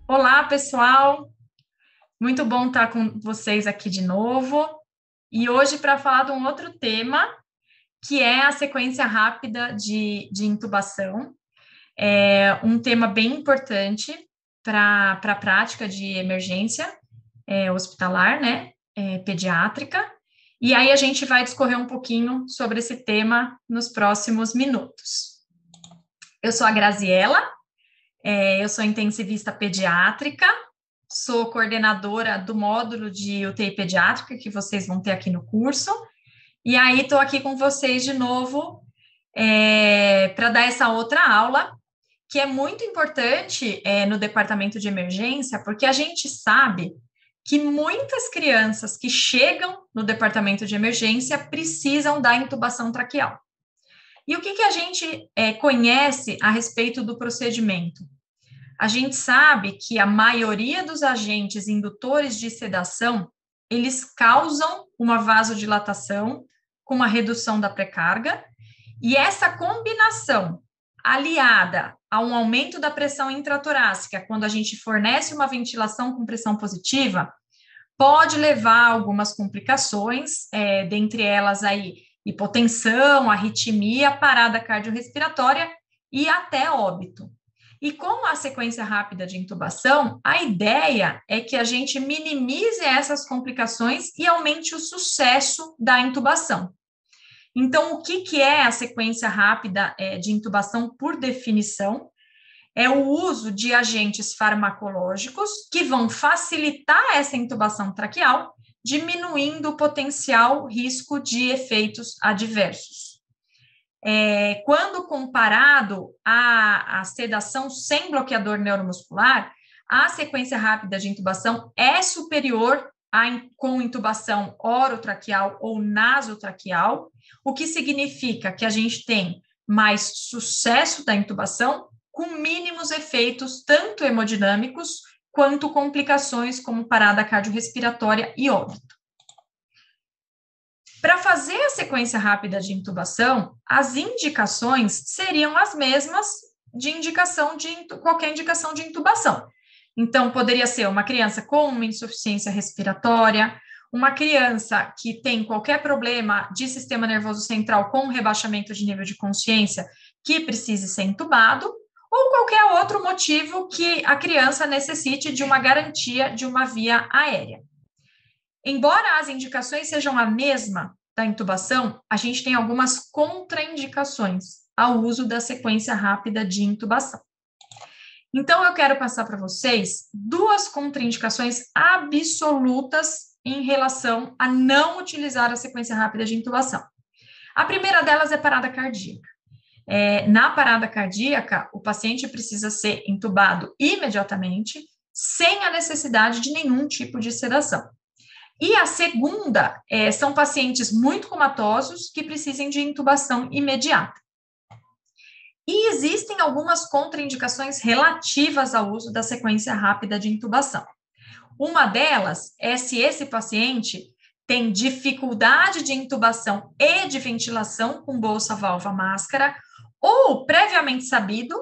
Olá, pessoal! Muito bom estar com vocês aqui de novo. E hoje para falar de um outro tema, que é a sequência rápida de intubação. É um tema bem importante para a prática de emergência hospitalar, né? Pediátrica. E aí a gente vai discorrer um pouquinho sobre esse tema nos próximos minutos. Eu sou a Graziela, eu sou intensivista pediátrica, sou coordenadora do módulo de UTI pediátrica que vocês vão ter aqui no curso, e aí estou aqui com vocês de novo para dar essa outra aula, que é muito importante no departamento de emergência, porque a gente sabe que muitas crianças que chegam no departamento de emergência precisam da intubação traqueal. E o que a gente conhece a respeito do procedimento? A gente sabe que a maioria dos agentes indutores de sedação, eles causam uma vasodilatação com uma redução da pré-carga, e essa combinação, aliada a um aumento da pressão intratorácica, quando a gente fornece uma ventilação com pressão positiva, pode levar a algumas complicações, dentre elas aí hipotensão, arritmia, parada cardiorrespiratória e até óbito. E com a sequência rápida de intubação, a ideia é que a gente minimize essas complicações e aumente o sucesso da intubação. Então, o que é a sequência rápida de intubação por definição? É o uso de agentes farmacológicos que vão facilitar essa intubação traqueal, diminuindo o potencial risco de efeitos adversos. Quando comparado à sedação sem bloqueador neuromuscular, a sequência rápida de intubação é superior com intubação orotraqueal ou nasotraqueal, o que significa que a gente tem mais sucesso da intubação, com mínimos efeitos tanto hemodinâmicos quanto complicações como parada cardiorrespiratória e óbito. Para fazer a sequência rápida de intubação, as indicações seriam as mesmas de qualquer indicação de intubação. Então, poderia ser uma criança com uma insuficiência respiratória, uma criança que tem qualquer problema de sistema nervoso central com rebaixamento de nível de consciência que precise ser intubado, ou qualquer outro motivo que a criança necessite de uma garantia de uma via aérea. Embora as indicações sejam a mesma da intubação, a gente tem algumas contraindicações ao uso da sequência rápida de intubação. Então, eu quero passar para vocês duas contraindicações absolutas em relação a não utilizar a sequência rápida de intubação. A primeira delas é parada cardíaca. Na parada cardíaca, o paciente precisa ser intubado imediatamente, sem a necessidade de nenhum tipo de sedação. E a segunda são pacientes muito comatosos que precisem de intubação imediata. E existem algumas contraindicações relativas ao uso da sequência rápida de intubação. Uma delas é se esse paciente tem dificuldade de intubação e de ventilação com bolsa, válvula, máscara, ou previamente sabido,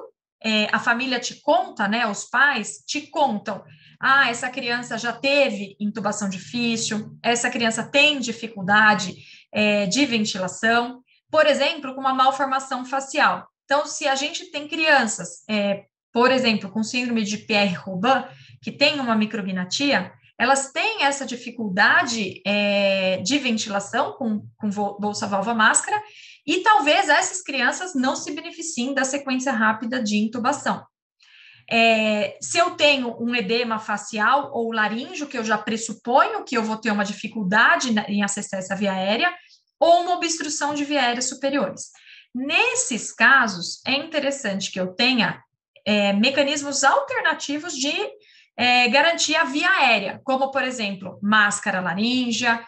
a família te conta, né, os pais te contam, essa criança já teve intubação difícil, essa criança tem dificuldade de ventilação, por exemplo, com uma malformação facial. Então, se a gente tem crianças, por exemplo, com síndrome de Pierre-Robin, que tem uma micrognatia, elas têm essa dificuldade de ventilação com bolsa, válvula, máscara, e talvez essas crianças não se beneficiem da sequência rápida de intubação. Se eu tenho um edema facial ou laríngeo, que eu já pressuponho que eu vou ter uma dificuldade em acessar essa via aérea, ou uma obstrução de via aérea superiores. Nesses casos, é interessante que eu tenha mecanismos alternativos de garantir a via aérea, como, por exemplo, máscara laríngea,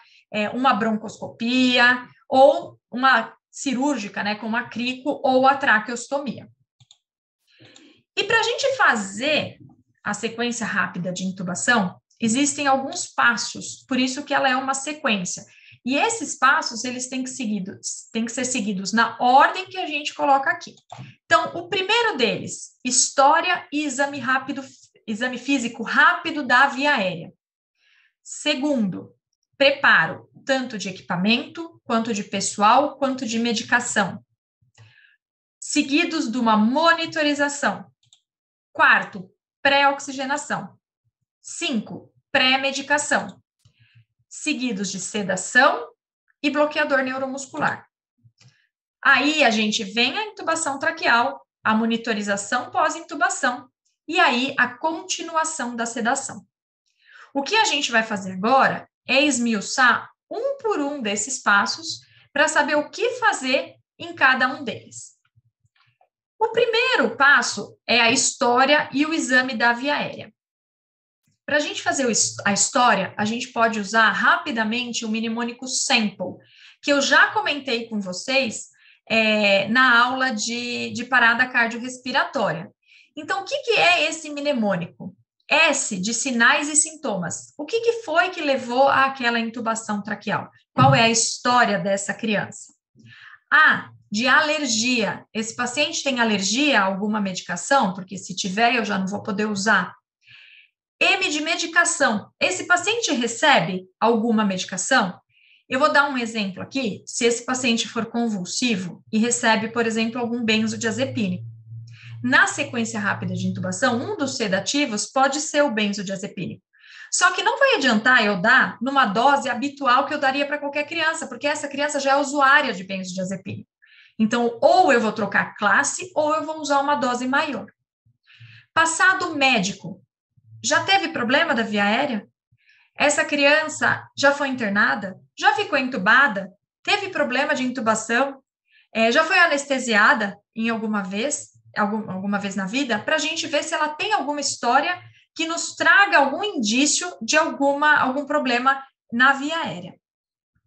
uma broncoscopia, ou uma cirúrgica, né, como a crico ou a traqueostomia. E para a gente fazer a sequência rápida de intubação, existem alguns passos, por isso que ela é uma sequência. E esses passos, eles têm que ser seguidos na ordem que a gente coloca aqui. Então, o primeiro deles, história e exame físico rápido da via aérea. Segundo, preparo tanto de equipamento, quanto de pessoal, quanto de medicação. Seguidos de uma monitorização. Quarto, pré-oxigenação. 5, pré-medicação. Seguidos de sedação e bloqueador neuromuscular. Aí a gente vem a intubação traqueal, a monitorização pós-intubação e aí a continuação da sedação. O que a gente vai fazer agora é esmiuçar um por um desses passos para saber o que fazer em cada um deles. O primeiro passo é a história e o exame da via aérea. Para a gente fazer a história, a gente pode usar rapidamente o mnemônico SAMPLE, que eu já comentei com vocês na aula de parada cardiorrespiratória. Então, o que é esse mnemônico? S de sinais e sintomas. O que foi que levou àquela intubação traqueal? Qual é a história dessa criança? A de alergia. Esse paciente tem alergia a alguma medicação? Porque se tiver, eu já não vou poder usar. M de medicação. Esse paciente recebe alguma medicação? Eu vou dar um exemplo aqui. Se esse paciente for convulsivo e recebe, por exemplo, algum benzodiazepínico. Na sequência rápida de intubação, um dos sedativos pode ser o benzodiazepínico. Só que não vai adiantar eu dar numa dose habitual que eu daria para qualquer criança, porque essa criança já é usuária de benzodiazepínico. Então, ou eu vou trocar classe, ou eu vou usar uma dose maior. Passado médico. Já teve problema da via aérea? Essa criança já foi internada? Já ficou entubada? Teve problema de intubação? Já foi anestesiada em alguma vez na vida? Para a gente ver se ela tem alguma história que nos traga algum indício de algum problema na via aérea.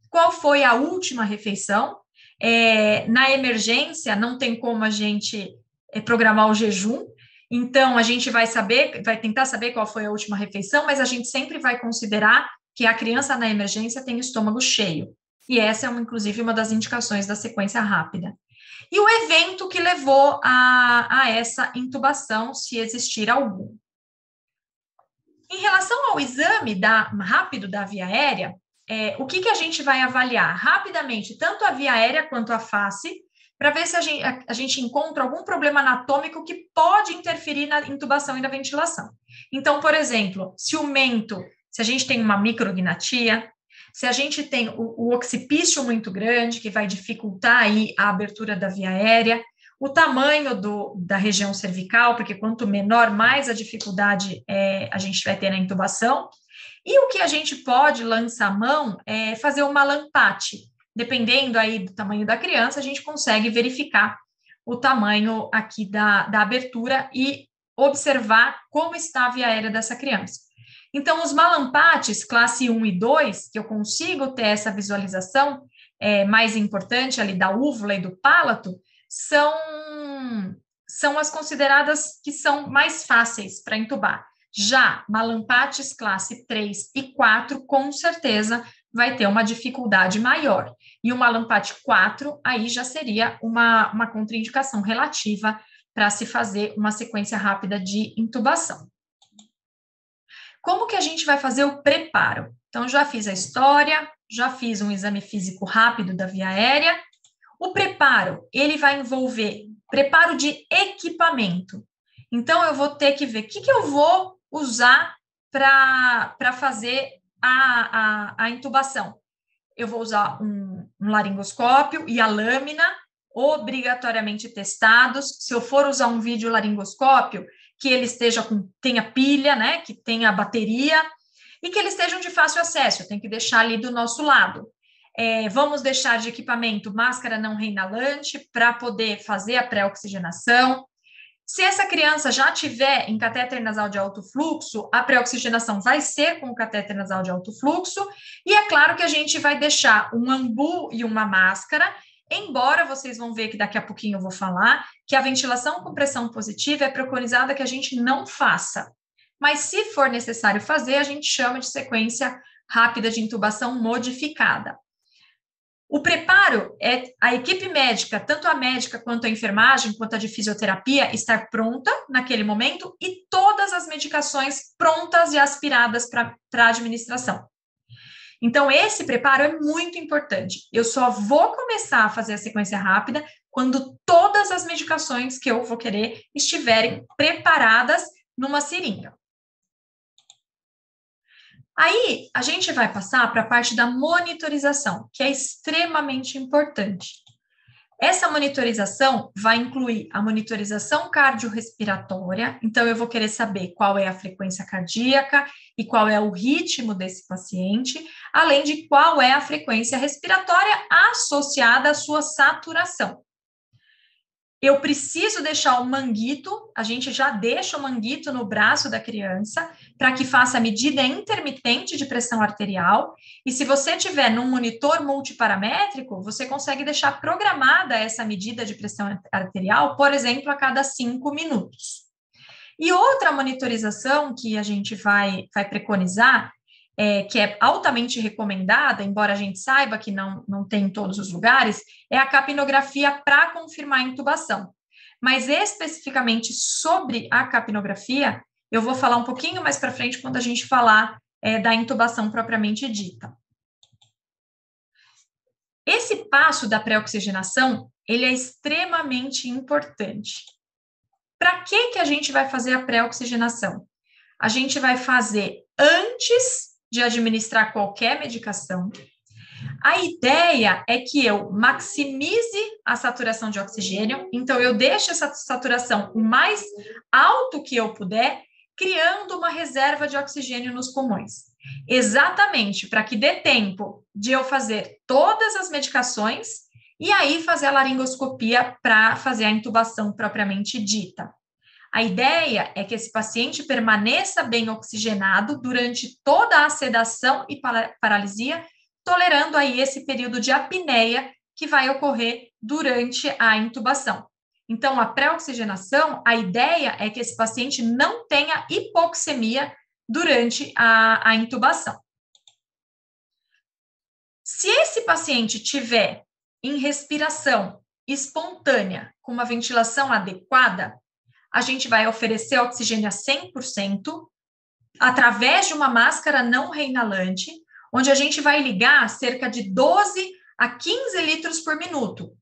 Qual foi a última refeição? Na emergência, não tem como a gente programar o jejum, então a gente vai tentar saber qual foi a última refeição, mas a gente sempre vai considerar que a criança na emergência tem o estômago cheio. E essa é, inclusive, uma das indicações da sequência rápida. E o evento que levou a essa intubação, se existir algum. Em relação ao exame rápido da via aérea, o que a gente vai avaliar? Rapidamente, tanto a via aérea quanto a face, para ver se a gente encontra algum problema anatômico que pode interferir na intubação e na ventilação. Então, por exemplo, se a gente tem uma micrognatia, se a gente tem o occipício muito grande, que vai dificultar aí a abertura da via aérea, o tamanho da região cervical, porque quanto menor, mais a dificuldade a gente vai ter na intubação. E o que a gente pode lançar a mão é fazer uma lampate. Dependendo aí do tamanho da criança, a gente consegue verificar o tamanho aqui da abertura e observar como está a via aérea dessa criança. Então, os malampates, classe 1 e 2, que eu consigo ter essa visualização mais importante ali da úvula e do palato, são as consideradas que são mais fáceis para intubar. Já malampates classe 3 e 4, com certeza, vai ter uma dificuldade maior. E o malampate 4, aí já seria uma contraindicação relativa para se fazer uma sequência rápida de intubação. Como que a gente vai fazer o preparo? Então, já fiz a história, já fiz um exame físico rápido da via aérea. O preparo, ele vai envolver preparo de equipamento. Então, eu vou ter que ver o que eu vou usar para fazer a intubação. Eu vou usar um laringoscópio e a lâmina, obrigatoriamente testados. Se eu for usar um videolaringoscópio, que ele tenha pilha, né, que tenha bateria, e que eles estejam de fácil acesso, eu tenho que deixar ali do nosso lado. Vamos deixar de equipamento máscara não reinalante para poder fazer a pré-oxigenação. Se essa criança já tiver em catéter nasal de alto fluxo, a pré-oxigenação vai ser com o catéter nasal de alto fluxo, e é claro que a gente vai deixar um ambu e uma máscara, embora vocês vão ver que daqui a pouquinho eu vou falar que a ventilação com pressão positiva é preconizada que a gente não faça. Mas se for necessário fazer, a gente chama de sequência rápida de intubação modificada. O preparo é a equipe médica, tanto a médica quanto a enfermagem, quanto a de fisioterapia, estar pronta naquele momento e todas as medicações prontas e aspiradas para a administração. Então, esse preparo é muito importante. Eu só vou começar a fazer a sequência rápida quando todas as medicações que eu vou querer estiverem preparadas numa seringa. Aí, a gente vai passar para a parte da monitorização, que é extremamente importante. Essa monitorização vai incluir a monitorização cardiorrespiratória, então eu vou querer saber qual é a frequência cardíaca e qual é o ritmo desse paciente, além de qual é a frequência respiratória associada à sua saturação. Eu preciso deixar o manguito, a gente já deixa o manguito no braço da criança, para que faça a medida intermitente de pressão arterial, e se você tiver num monitor multiparamétrico, você consegue deixar programada essa medida de pressão arterial, por exemplo, a cada 5 minutos. E outra monitorização que a gente vai preconizar, que é altamente recomendada, embora a gente saiba que não tem em todos os lugares, é a capnografia para confirmar a intubação. Mas especificamente sobre a capnografia, eu vou falar um pouquinho mais para frente quando a gente falar da intubação propriamente dita. Esse passo da pré-oxigenação, ele é extremamente importante. Para que a gente vai fazer a pré-oxigenação? A gente vai fazer antes de administrar qualquer medicação. A ideia é que eu maximize a saturação de oxigênio, então eu deixo essa saturação o mais alto que eu puder, criando uma reserva de oxigênio nos pulmões. Exatamente para que dê tempo de eu fazer todas as medicações e aí fazer a laringoscopia para fazer a intubação propriamente dita. A ideia é que esse paciente permaneça bem oxigenado durante toda a sedação e paralisia, tolerando aí esse período de apneia que vai ocorrer durante a intubação. Então, a pré-oxigenação, a ideia é que esse paciente não tenha hipoxemia durante a intubação. Se esse paciente tiver em respiração espontânea, com uma ventilação adequada, a gente vai oferecer oxigênio a 100%, através de uma máscara não reinalante, onde a gente vai ligar cerca de 12 a 15 litros por minuto. O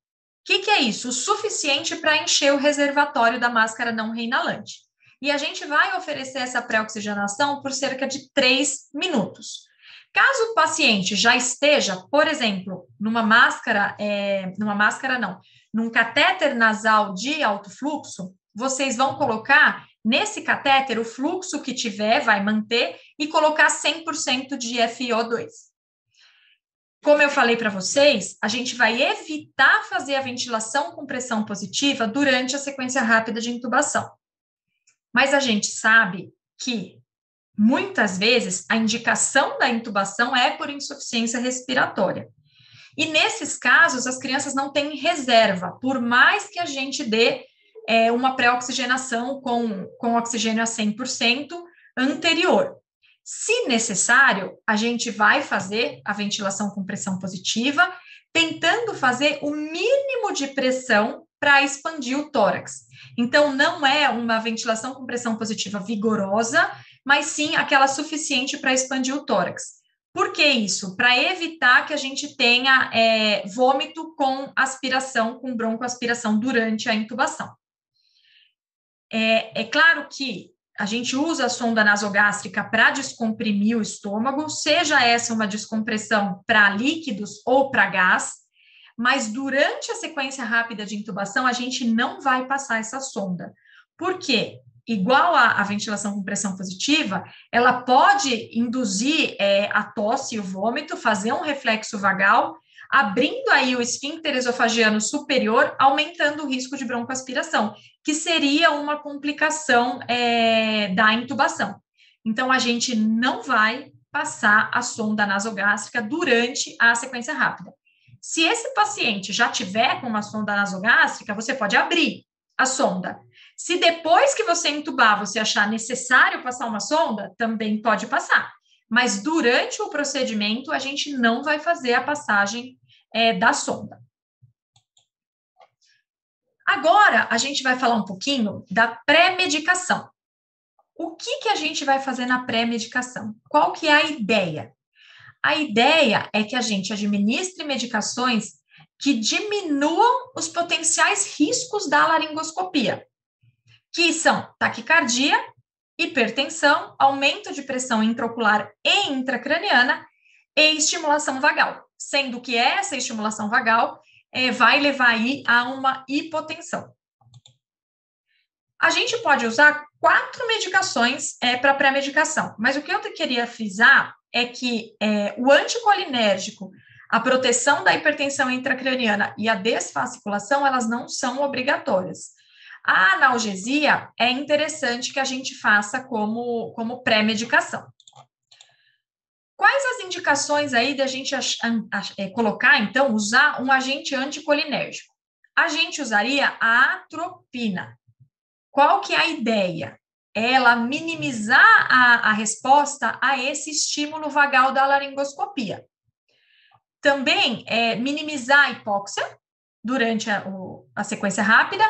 que é isso? O suficiente para encher o reservatório da máscara não reinalante. E a gente vai oferecer essa pré-oxigenação por cerca de 3 minutos. Caso o paciente já esteja, por exemplo, num catéter nasal de alto fluxo, vocês vão colocar nesse catéter o fluxo que tiver, vai manter, e colocar 100% de FiO2. Como eu falei para vocês, a gente vai evitar fazer a ventilação com pressão positiva durante a sequência rápida de intubação. Mas a gente sabe que, muitas vezes, a indicação da intubação é por insuficiência respiratória. E, nesses casos, as crianças não têm reserva, por mais que a gente dê uma pré-oxigenação com oxigênio a 100% anterior. Se necessário, a gente vai fazer a ventilação com pressão positiva, tentando fazer o mínimo de pressão para expandir o tórax. Então, não é uma ventilação com pressão positiva vigorosa, mas sim aquela suficiente para expandir o tórax. Por que isso? Para evitar que a gente tenha vômito com aspiração, com broncoaspiração durante a intubação. É claro que a gente usa a sonda nasogástrica para descomprimir o estômago, seja essa uma descompressão para líquidos ou para gás, mas durante a sequência rápida de intubação, a gente não vai passar essa sonda. Por quê? Igual a ventilação com pressão positiva, ela pode induzir a tosse e o vômito, fazer um reflexo vagal, abrindo aí o esfíncter esofagiano superior, aumentando o risco de broncoaspiração, que seria uma complicação da intubação. Então, a gente não vai passar a sonda nasogástrica durante a sequência rápida. Se esse paciente já tiver com uma sonda nasogástrica, você pode abrir a sonda. Se depois que você intubar, você achar necessário passar uma sonda, também pode passar. Mas durante o procedimento, a gente não vai fazer a passagem da sonda. Agora, a gente vai falar um pouquinho da pré-medicação. O que a gente vai fazer na pré-medicação? Qual que é a ideia? A ideia é que a gente administre medicações que diminuam os potenciais riscos da laringoscopia, que são taquicardia, hipertensão, aumento de pressão intraocular e intracraniana e estimulação vagal, sendo que essa estimulação vagal vai levar aí a uma hipotensão. A gente pode usar 4 medicações para pré-medicação, mas o que eu queria frisar é que o anticolinérgico, a proteção da hipertensão intracraniana e a desfasciculação, elas não são obrigatórias. A analgesia é interessante que a gente faça como pré-medicação. Quais as indicações aí da gente colocar, então, usar um agente anticolinérgico? A gente usaria a atropina. Qual que é a ideia? Ela minimizar a resposta a esse estímulo vagal da laringoscopia. Também minimizar a hipóxia durante a sequência rápida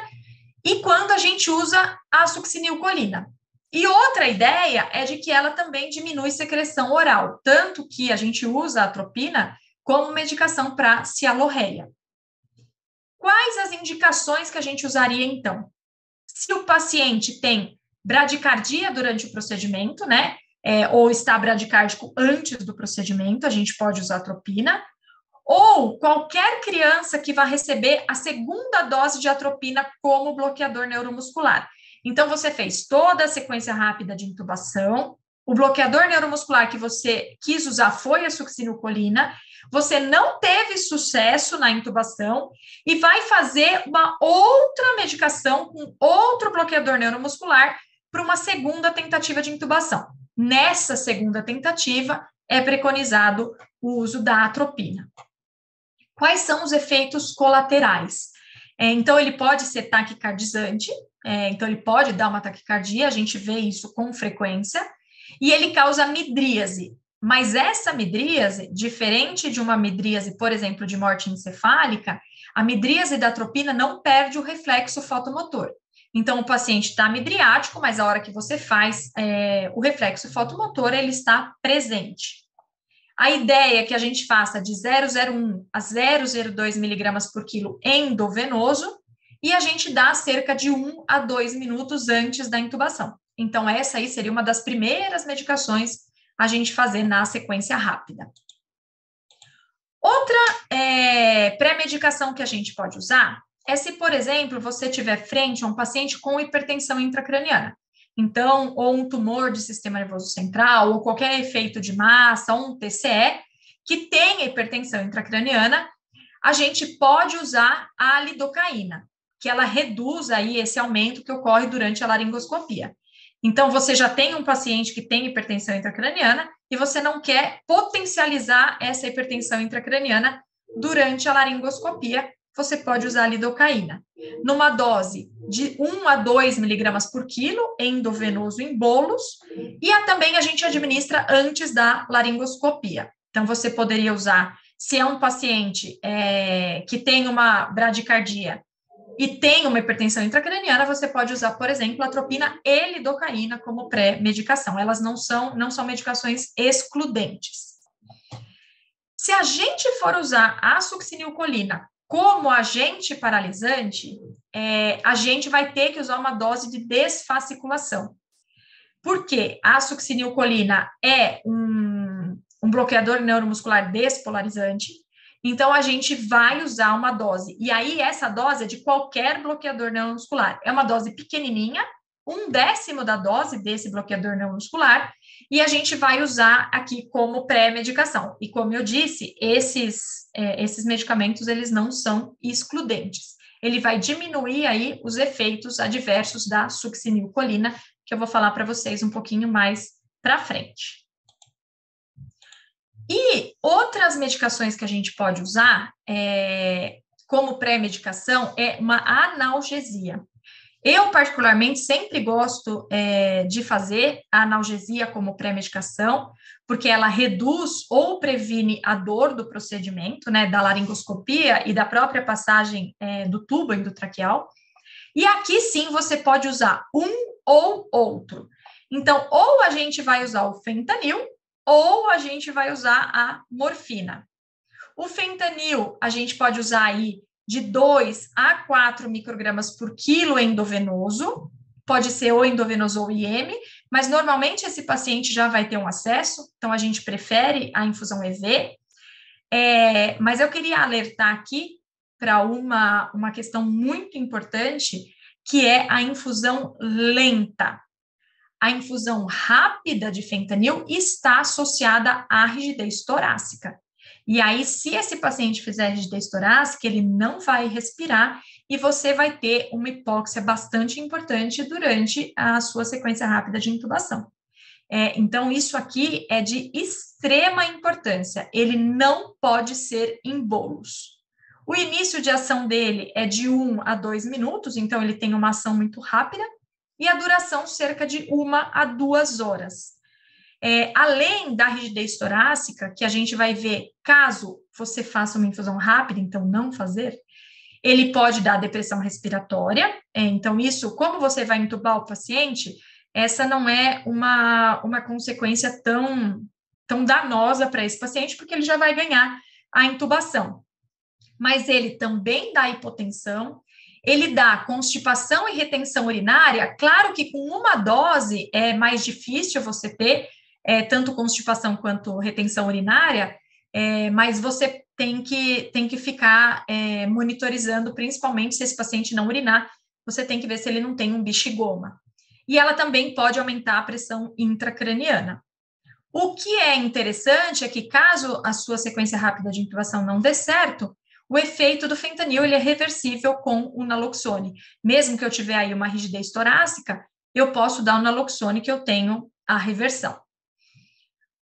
e quando a gente usa a succinilcolina. E outra ideia é de que ela também diminui secreção oral, tanto que a gente usa a atropina como medicação para cialorreia. Quais as indicações que a gente usaria, então? Se o paciente tem bradicardia durante o procedimento, né, ou está bradicárdico antes do procedimento, a gente pode usar atropina, ou qualquer criança que vá receber a segunda dose de atropina como bloqueador neuromuscular. Então, você fez toda a sequência rápida de intubação, o bloqueador neuromuscular que você quis usar foi a succinilcolina, você não teve sucesso na intubação e vai fazer uma outra medicação com outro bloqueador neuromuscular para uma segunda tentativa de intubação. Nessa segunda tentativa, é preconizado o uso da atropina. Quais são os efeitos colaterais? Então, ele pode ser taquicardizante, então ele pode dar uma taquicardia, a gente vê isso com frequência, e ele causa midríase. Mas essa midríase, diferente de uma midríase, por exemplo, de morte encefálica, a midríase da atropina não perde o reflexo fotomotor. Então, o paciente está midriático, mas a hora que você faz o reflexo fotomotor, ele está presente. A ideia é que a gente faça de 0,01 a 0,02 miligramas por quilo endovenoso e a gente dá cerca de 1 a 2 minutos antes da intubação. Então, essa aí seria uma das primeiras medicações a gente fazer na sequência rápida. Outra pré-medicação que a gente pode usar é se, por exemplo, você tiver frente a um paciente com hipertensão intracraniana. Então, ou um tumor de sistema nervoso central, ou qualquer efeito de massa, ou um TCE, que tenha hipertensão intracraniana, a gente pode usar a lidocaína, que ela reduz aí esse aumento que ocorre durante a laringoscopia. Então, você já tem um paciente que tem hipertensão intracraniana e você não quer potencializar essa hipertensão intracraniana durante a laringoscopia, você pode usar a lidocaína. Numa dose de 1 a 2 miligramas por quilo, endovenoso em bolos, e também a gente administra antes da laringoscopia. Então, você poderia usar, se é um paciente que tem uma bradicardia e tem uma hipertensão intracraniana, você pode usar, por exemplo, atropina e lidocaína como pré-medicação. Elas não são medicações excludentes. Se a gente for usar a succinilcolina como agente paralisante, a gente vai ter que usar uma dose de desfasciculação. Porque a succinilcolina é um bloqueador neuromuscular despolarizante, então a gente vai usar uma dose. E aí, essa dose é de qualquer bloqueador neuromuscular. É uma dose pequenininha, 1/10 da dose desse bloqueador neuromuscular, e a gente vai usar aqui como pré-medicação. E como eu disse, esses medicamentos, eles não são excludentes. Ele vai diminuir aí os efeitos adversos da succinilcolina, que eu vou falar para vocês um pouquinho mais para frente. E outras medicações que a gente pode usar como pré-medicação é uma analgesia. Eu, particularmente, sempre gosto de fazer a analgesia como pré-medicação, porque ela reduz ou previne a dor do procedimento, né, da laringoscopia e da própria passagem do tubo endotraqueal. E aqui sim você pode usar um ou outro. Então, ou a gente vai usar o fentanil, ou a gente vai usar a morfina. O fentanil, a gente pode usar aí de 2 a 4 microgramas por quilo endovenoso, pode ser ou endovenoso ou IM, mas normalmente esse paciente já vai ter um acesso, então a gente prefere a infusão EV. Mas eu queria alertar aqui para uma questão muito importante, que é a infusão lenta. A infusão rápida de fentanil está associada à rigidez torácica. E aí, se esse paciente fizer rigidez torácica, ele não vai respirar e você vai ter uma hipóxia bastante importante durante a sua sequência rápida de intubação. Então, isso aqui é de extrema importância. Ele não pode ser em bolos. O início de ação dele é de 1 a 2 minutos, então ele tem uma ação muito rápida, e a duração cerca de 1 a 2 horas. Além da rigidez torácica, que a gente vai ver caso você faça uma infusão rápida, então não fazer, ele pode dar depressão respiratória. Então, isso, como você vai intubar o paciente, essa não é uma consequência tão danosa para esse paciente, porque ele já vai ganhar a intubação. Mas ele também dá hipotensão, ele dá constipação e retenção urinária. Claro que com uma dose é mais difícil você ter tanto constipação quanto retenção urinária, mas você tem que ficar monitorizando, principalmente se esse paciente não urinar, você tem que ver se ele não tem um bexigoma. E ela também pode aumentar a pressão intracraniana. O que é interessante é que, caso a sua sequência rápida de intubação não dê certo, o efeito do fentanil ele é reversível com o naloxone. Mesmo que eu tiver aí uma rigidez torácica, eu posso dar o naloxone que eu tenho a reversão.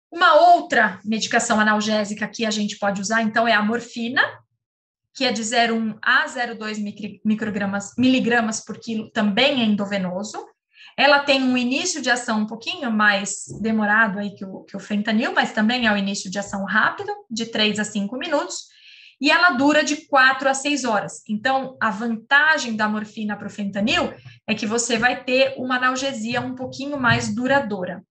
Uma outra medicação analgésica que a gente pode usar, então, é a morfina, que é de 0,1 a 0,2 miligramas por quilo, também é endovenoso. Ela tem um início de ação um pouquinho mais demorado aí que o fentanil, mas também é o início de ação rápido, de 3 a 5 minutos, e ela dura de 4 a 6 horas. Então, a vantagem da morfina para o fentanil é que você vai ter uma analgesia um pouquinho mais duradoura.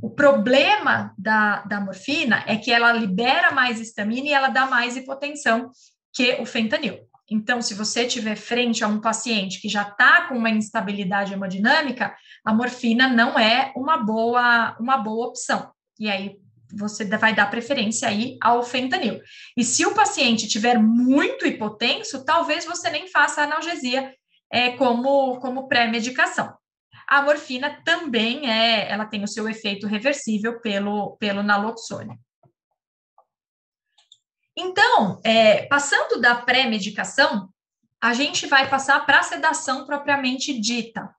O problema da morfina é que ela libera mais histamina e ela dá mais hipotensão que o fentanil. Então, se você estiver frente a um paciente que já está com uma instabilidade hemodinâmica, a morfina não é uma boa opção. E aí, você vai dar preferência aí ao fentanil. E se o paciente tiver muito hipotenso, talvez você nem faça a analgesia como pré-medicação. A morfina também ela tem o seu efeito reversível pelo naloxone. Então, passando da pré-medicação, a gente vai passar para a sedação propriamente dita.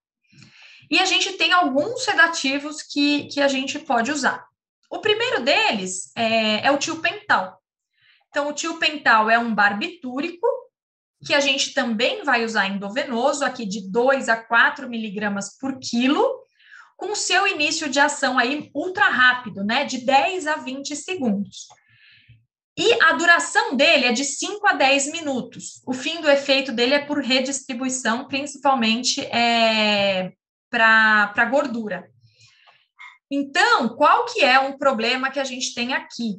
E a gente tem alguns sedativos que a gente pode usar. O primeiro deles é o tiopental. Então, o tiopental é um barbitúrico, que a gente também vai usar endovenoso, aqui de 2 a 4 miligramas por quilo, com seu início de ação aí ultra rápido, né, de 10 a 20 segundos. E a duração dele é de 5 a 10 minutos. O fim do efeito dele é por redistribuição, principalmente para gordura. Então, qual que é um problema que a gente tem aqui?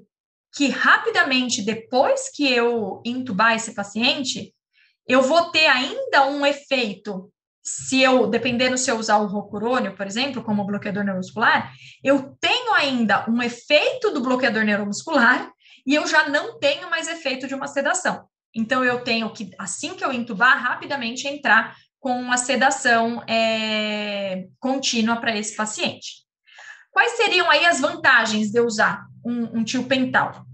Que rapidamente, depois que eu intubar esse paciente, eu vou ter ainda um efeito, dependendo se eu usar o rocurônio, por exemplo, como bloqueador neuromuscular, eu tenho ainda um efeito do bloqueador neuromuscular e eu já não tenho mais efeito de uma sedação. Então, eu tenho que, assim que eu intubar, rapidamente entrar com uma sedação contínua para esse paciente. Quais seriam aí as vantagens de eu usar um tiopental?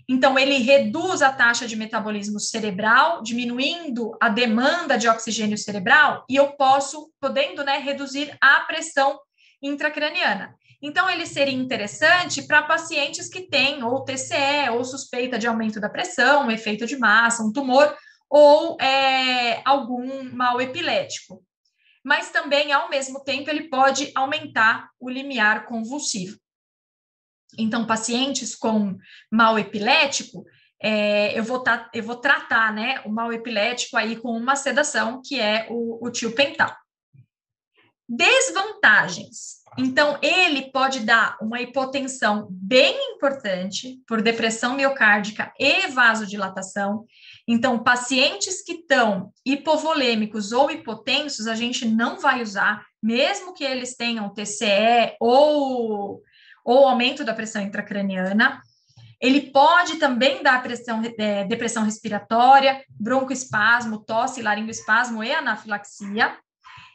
Então, ele reduz a taxa de metabolismo cerebral, diminuindo a demanda de oxigênio cerebral, e eu podendo reduzir a pressão intracraniana. Então, ele seria interessante para pacientes que têm ou TCE, ou suspeita de aumento da pressão, efeito de massa, um tumor, ou algum mal epilético. mas também, ao mesmo tempo, ele pode aumentar o limiar convulsivo. Então, pacientes com mal epilético, eu vou tratar, né, o mal epilético aí com uma sedação, que é o tiopental. Desvantagens. Então, ele pode dar uma hipotensão bem importante por depressão miocárdica e vasodilatação. Então, pacientes que estão hipovolêmicos ou hipotensos, a gente não vai usar, mesmo que eles tenham TCE ou aumento da pressão intracraniana. Ele pode também dar depressão respiratória, broncoespasmo, tosse, laringoespasmo e anafilaxia.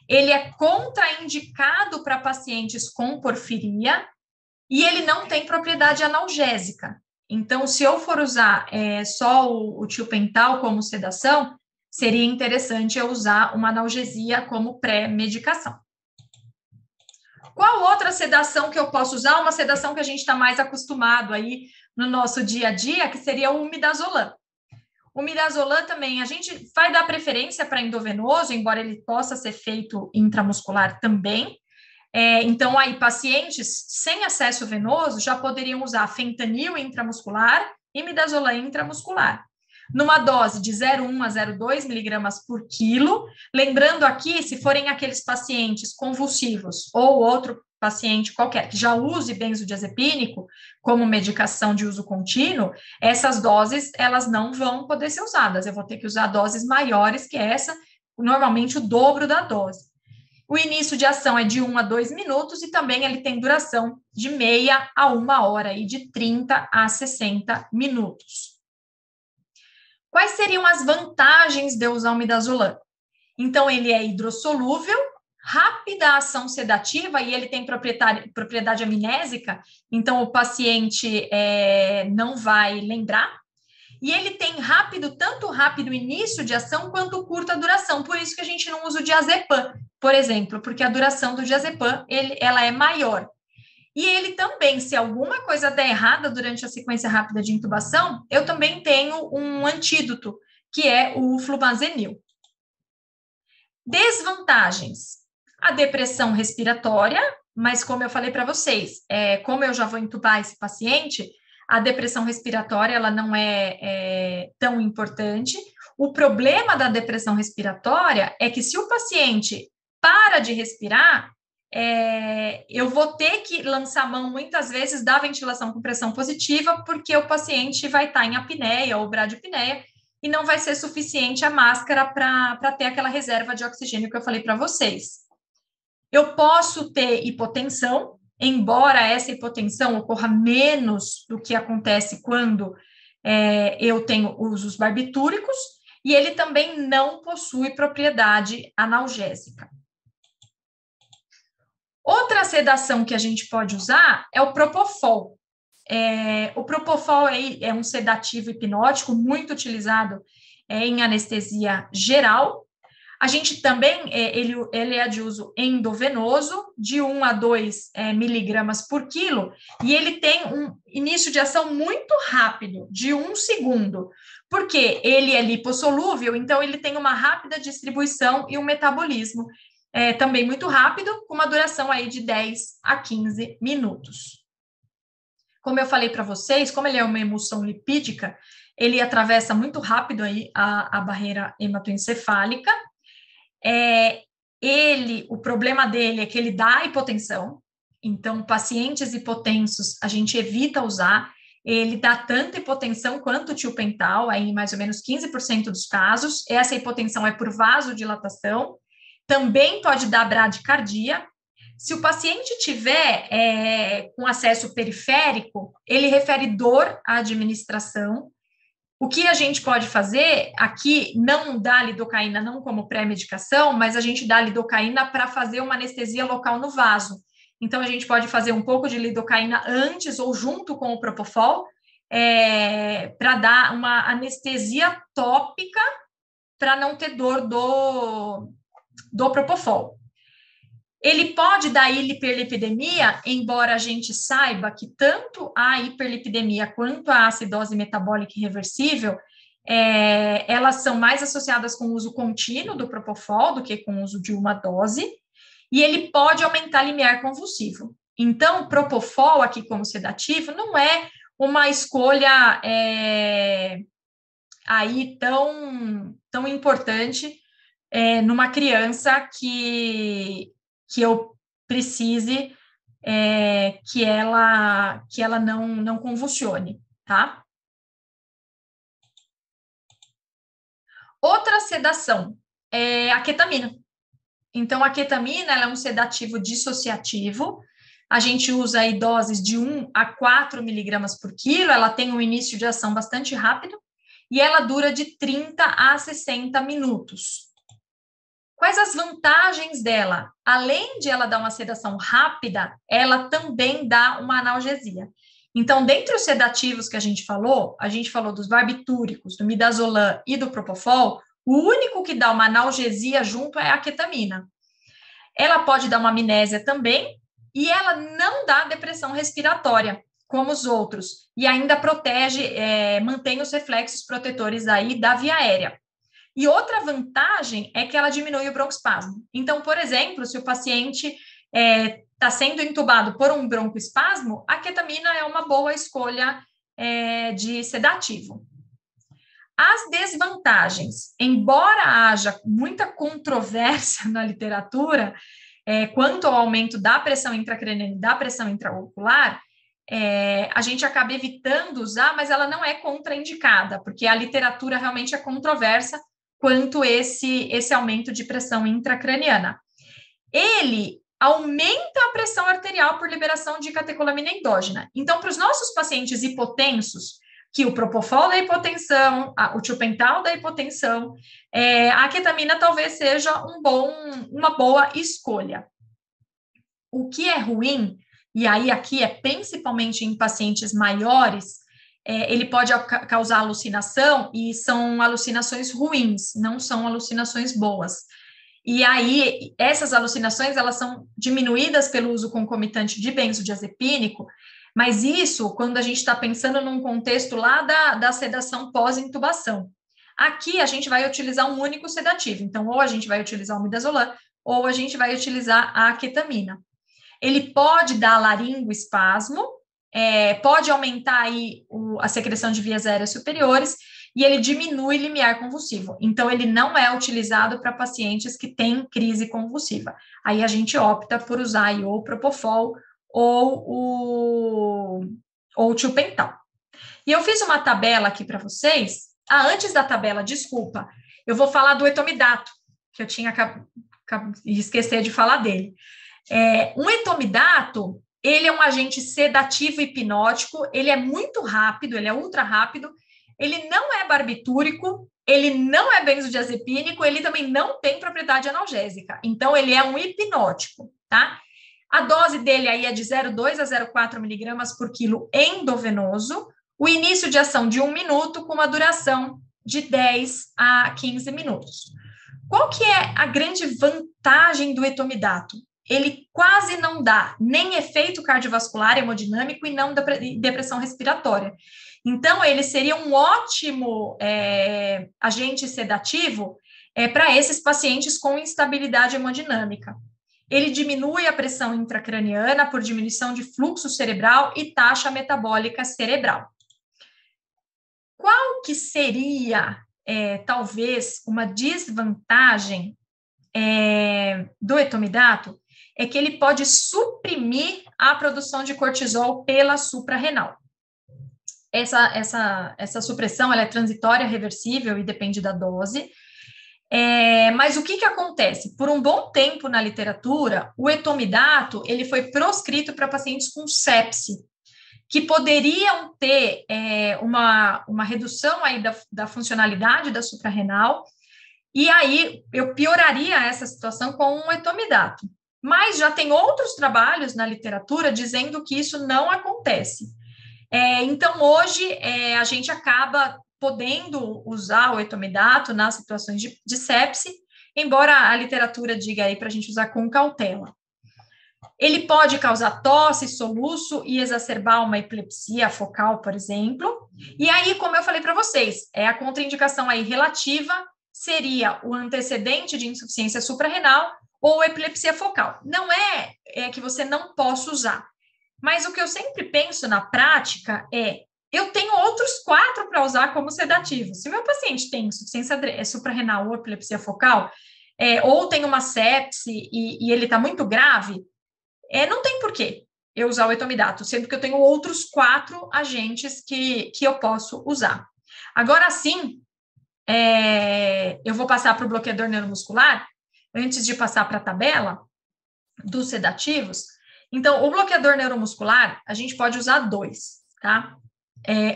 Ele é contraindicado para pacientes com porfiria e ele não tem propriedade analgésica. Então, se eu for usar só o tiopental como sedação, seria interessante eu usar uma analgesia como pré-medicação. Qual outra sedação que eu posso usar? Uma sedação que a gente está mais acostumado aí no nosso dia a dia, que seria o midazolam. O midazolam também, a gente vai dar preferência para endovenoso, embora ele possa ser feito intramuscular também. Então, aí, pacientes sem acesso venoso já poderiam usar fentanil intramuscular e midazolam intramuscular, numa dose de 0,1 a 0,2 miligramas por quilo. Lembrando aqui, se forem aqueles pacientes convulsivos ou outro paciente qualquer que já use benzodiazepínico como medicação de uso contínuo, essas doses, elas não vão poder ser usadas. Eu vou ter que usar doses maiores que essa, normalmente o dobro da dose. O início de ação é de 1 a 2 minutos e também ele tem duração de meia a 1 hora, e de 30 a 60 minutos. Quais seriam as vantagens de usar o midazolam? Então, ele é hidrossolúvel, rápida ação sedativa, e ele tem propriedade amnésica, então o paciente não vai lembrar. E ele tem tanto rápido início de ação quanto curta duração, por isso que a gente não usa o diazepam, por exemplo, porque a duração do diazepam ela é maior. E ele também, se alguma coisa der errada durante a sequência rápida de intubação, eu também tenho um antídoto, que é o flumazenil. Desvantagens: a depressão respiratória, mas como eu falei para vocês, como eu já vou intubar esse paciente, a depressão respiratória ela não é tão importante. O problema da depressão respiratória é que se o paciente para de respirar, eu vou ter que lançar mão, muitas vezes, da ventilação com pressão positiva, porque o paciente vai estar em apneia ou bradipneia, e não vai ser suficiente a máscara para ter aquela reserva de oxigênio que eu falei para vocês. Eu posso ter hipotensão, embora essa hipotensão ocorra menos do que acontece quando eu tenho usos barbitúricos, e ele também não possui propriedade analgésica. Outra sedação que a gente pode usar é o propofol. O propofol é um sedativo hipnótico muito utilizado em anestesia geral. A gente também, ele é de uso endovenoso, de 1 a 2 miligramas por quilo, e ele tem um início de ação muito rápido, de 1 segundo, porque ele é lipossolúvel, então ele tem uma rápida distribuição e um metabolismo também muito rápido, com uma duração aí de 10 a 15 minutos. Como eu falei para vocês, como ele é uma emulsão lipídica, ele atravessa muito rápido aí a barreira hematoencefálica. O problema dele é que ele dá hipotensão, então pacientes hipotensos a gente evita usar. Ele dá tanta hipotensão quanto o tiopental, aí em mais ou menos 15% dos casos. Essa hipotensão é por vasodilatação. Também pode dar bradicardia. Se o paciente tiver com acesso periférico, ele refere dor à administração. O que a gente pode fazer aqui, não dá lidocaína não como pré-medicação, mas a gente dá lidocaína para fazer uma anestesia local no vaso. Então, a gente pode fazer um pouco de lidocaína antes ou junto com o propofol, para dar uma anestesia tópica para não ter dor do propofol. Ele pode dar hiperlipidemia, embora a gente saiba que tanto a hiperlipidemia quanto a acidose metabólica irreversível, elas são mais associadas com o uso contínuo do Propofol do que com o uso de uma dose, e ele pode aumentar limiar convulsivo. Então, Propofol aqui como sedativo não é uma escolha aí tão importante numa criança que eu precise que ela não convulsione, tá? Outra sedação é a ketamina. Então, a ketamina ela é um sedativo dissociativo. A gente usa aí doses de 1 a 4 miligramas por quilo. Ela tem um início de ação bastante rápido e ela dura de 30 a 60 minutos. Quais as vantagens dela? Além de ela dar uma sedação rápida, ela também dá uma analgesia. Então, dentre os sedativos que a gente falou dos barbitúricos, do midazolam e do propofol, o único que dá uma analgesia junto é a ketamina. Ela pode dar uma amnésia também, e ela não dá depressão respiratória, como os outros, e ainda protege, mantém os reflexos protetores aí da via aérea. E outra vantagem é que ela diminui o broncoespasmo. Então, por exemplo, se o paciente está sendo intubado por um broncoespasmo, a ketamina é uma boa escolha de sedativo. As desvantagens, embora haja muita controvérsia na literatura quanto ao aumento da pressão intracraniana e da pressão intraocular, a gente acaba evitando usar, mas ela não é contraindicada, porque a literatura realmente é controversa quanto esse aumento de pressão intracraniana. Ele aumenta a pressão arterial por liberação de catecolamina endógena. Então, para os nossos pacientes hipotensos, que o propofol da hipotensão, o tiopental da hipotensão, a ketamina talvez seja uma boa escolha. O que é ruim, e aí aqui é principalmente em pacientes maiores, ele pode causar alucinação, e são alucinações ruins, não são alucinações boas. E aí, essas alucinações, elas são diminuídas pelo uso concomitante de benzodiazepínico, mas isso quando a gente está pensando num contexto lá da sedação pós-intubação. Aqui, a gente vai utilizar um único sedativo, então, ou a gente vai utilizar o midazolam, ou a gente vai utilizar a ketamina. Ele pode dar laringoespasmo, pode aumentar aí a secreção de vias aéreas superiores, e ele diminui limiar convulsivo. Então, ele não é utilizado para pacientes que têm crise convulsiva. Aí a gente opta por usar aí ou o propofol ou o tiopental. E eu fiz uma tabela aqui para vocês. Antes da tabela, desculpa, eu vou falar do etomidato, que eu tinha esquecer de falar dele. Um etomidato, ele é um agente sedativo hipnótico, ele é muito rápido, ele é ultra rápido, ele não é barbitúrico, ele não é benzodiazepínico, ele também não tem propriedade analgésica. Então, ele é um hipnótico, tá? A dose dele aí é de 0,2 a 0,4 miligramas por quilo endovenoso, o início de ação de 1 minuto, com uma duração de 10 a 15 minutos. Qual que é a grande vantagem do etomidato? Ele quase não dá nem efeito cardiovascular hemodinâmico e não depressão respiratória. Então, ele seria um ótimo agente sedativo para esses pacientes com instabilidade hemodinâmica. Ele diminui a pressão intracraniana por diminuição de fluxo cerebral e taxa metabólica cerebral. Qual que seria, talvez, uma desvantagem do etomidato? É que ele pode suprimir a produção de cortisol pela suprarrenal. Essa supressão ela é transitória, reversível e depende da dose. Mas o que acontece? Por um bom tempo na literatura, o etomidato ele foi proscrito para pacientes com sepse, que poderiam ter uma redução aí da funcionalidade da suprarrenal, e aí eu pioraria essa situação com um etomidato. Mas já tem outros trabalhos na literatura dizendo que isso não acontece. Então, hoje, a gente acaba podendo usar o etomidato nas situações de sepse, embora a literatura diga aí para a gente usar com cautela. Ele pode causar tosse, soluço e exacerbar uma epilepsia focal, por exemplo. E aí, como eu falei para vocês, a contraindicação aí relativa seria o antecedente de insuficiência suprarrenal ou epilepsia focal. Não é que você não possa usar, mas o que eu sempre penso na prática eu tenho outros 4 para usar como sedativo. Se o meu paciente tem insuficiência suprarrenal ou epilepsia focal, ou tem uma sepse e ele está muito grave, não tem porquê eu usar o etomidato, sendo que eu tenho outros 4 agentes que eu posso usar. Agora sim, eu vou passar para o bloqueador neuromuscular, antes de passar para a tabela dos sedativos. Então, o bloqueador neuromuscular, a gente pode usar 2, tá?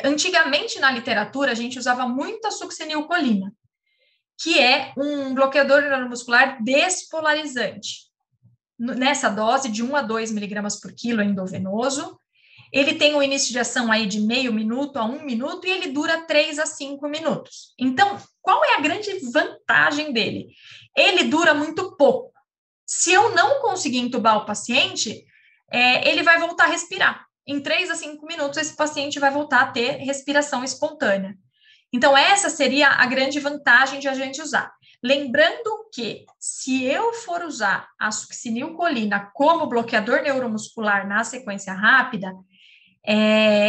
Antigamente, na literatura, a gente usava muito a succinilcolina, que é um bloqueador neuromuscular despolarizante. Nessa dose de 1 a 2 miligramas por quilo endovenoso, ele tem um início de ação aí de meio minuto a 1 minuto e ele dura 3 a 5 minutos. Então, qual é a grande vantagem dele? Ele dura muito pouco. Se eu não conseguir entubar o paciente, ele vai voltar a respirar. Em 3 a 5 minutos, esse paciente vai voltar a ter respiração espontânea. Então, essa seria a grande vantagem de a gente usar. Lembrando que, se eu for usar a succinilcolina como bloqueador neuromuscular na sequência rápida,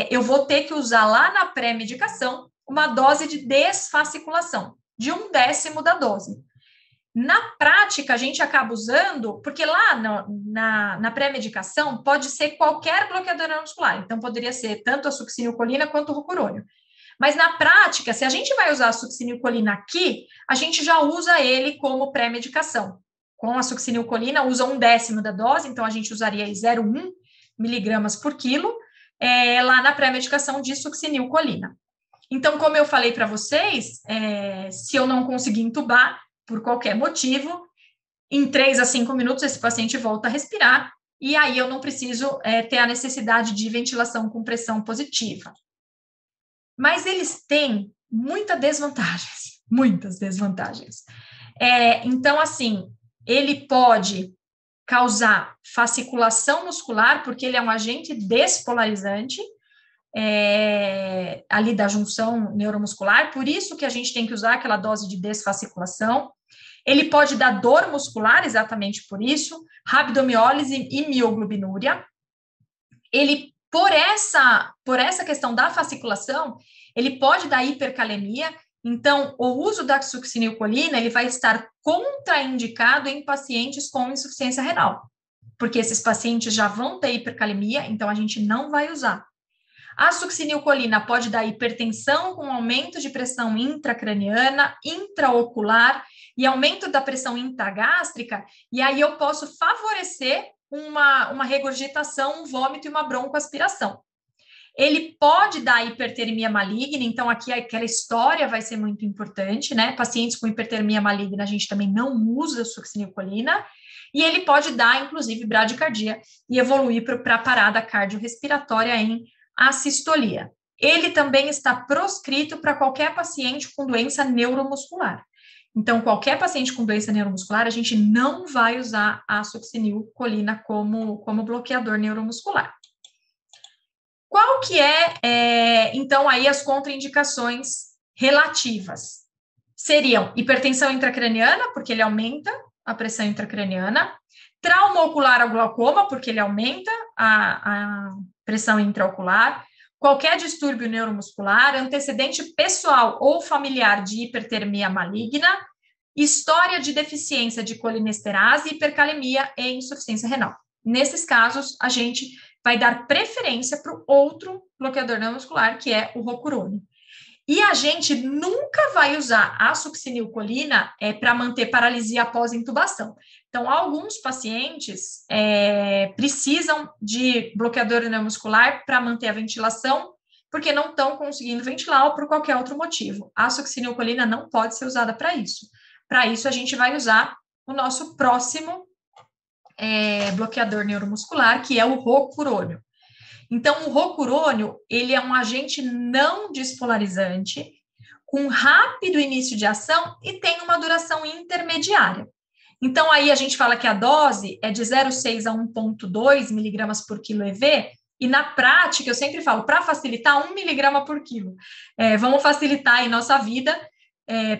eu vou ter que usar lá na pré-medicação uma dose de desfasciculação, de 1/10 da dose. Na prática, a gente acaba usando, porque lá na pré-medicação pode ser qualquer bloqueador neuromuscular, então poderia ser tanto a succinilcolina quanto o rocurônio. Mas na prática, se a gente vai usar a succinilcolina aqui, a gente já usa ele como pré-medicação. Com a succinilcolina, usa 1/10 da dose, então a gente usaria 0,1 miligramas por quilo, lá na pré-medicação de succinilcolina. Então, como eu falei para vocês, se eu não conseguir entubar, por qualquer motivo, em 3 a 5 minutos esse paciente volta a respirar, e aí eu não preciso ter a necessidade de ventilação com pressão positiva. Mas eles têm muitas desvantagens. Então, assim, ele pode causar fasciculação muscular, porque ele é um agente despolarizante, ali da junção neuromuscular, por isso que a gente tem que usar aquela dose de desfasciculação. Ele pode dar dor muscular, exatamente por isso, rabdomiólise e mioglobinúria. Ele, por essa questão da fasciculação, ele pode dar hipercalemia. Então, o uso da succinilcolina, ele vai estar contraindicado em pacientes com insuficiência renal, porque esses pacientes já vão ter hipercalemia, então a gente não vai usar. A succinilcolina pode dar hipertensão com aumento de pressão intracraniana, intraocular e aumento da pressão intragástrica, e aí eu posso favorecer uma regurgitação, um vômito e uma broncoaspiração. Ele pode dar hipertermia maligna, então aqui aquela história vai ser muito importante, né? Pacientes com hipertermia maligna, a gente também não usa succinilcolina, e ele pode dar, inclusive, bradicardia e evoluir para a parada cardiorrespiratória em assistolia. Ele também está proscrito para qualquer paciente com doença neuromuscular. Então, qualquer paciente com doença neuromuscular, a gente não vai usar a succinilcolina como bloqueador neuromuscular. Qual que então, aí as contraindicações relativas? Seriam hipertensão intracraniana, porque ele aumenta a pressão intracraniana, trauma ocular ao glaucoma, porque ele aumenta a pressão intraocular, qualquer distúrbio neuromuscular, antecedente pessoal ou familiar de hipertermia maligna, história de deficiência de colinesterase, hipercalemia e insuficiência renal. Nesses casos, a gente vai dar preferência para o outro bloqueador neuromuscular, que é o rocurônio. E a gente nunca vai usar a succinilcolina para manter paralisia após intubação. Então, alguns pacientes precisam de bloqueador neuromuscular para manter a ventilação, porque não estão conseguindo ventilar ou por qualquer outro motivo. A succinilcolina não pode ser usada para isso. Para isso, a gente vai usar o nosso próximo bloqueador neuromuscular, que é o rocurônio. Então, o rocurônio, ele é um agente não despolarizante, com rápido início de ação e tem uma duração intermediária. Então, aí a gente fala que a dose é de 0,6 a 1,2 miligramas por quilo EV, e na prática, eu sempre falo, para facilitar, 1 miligrama por quilo. Vamos facilitar aí nossa vida,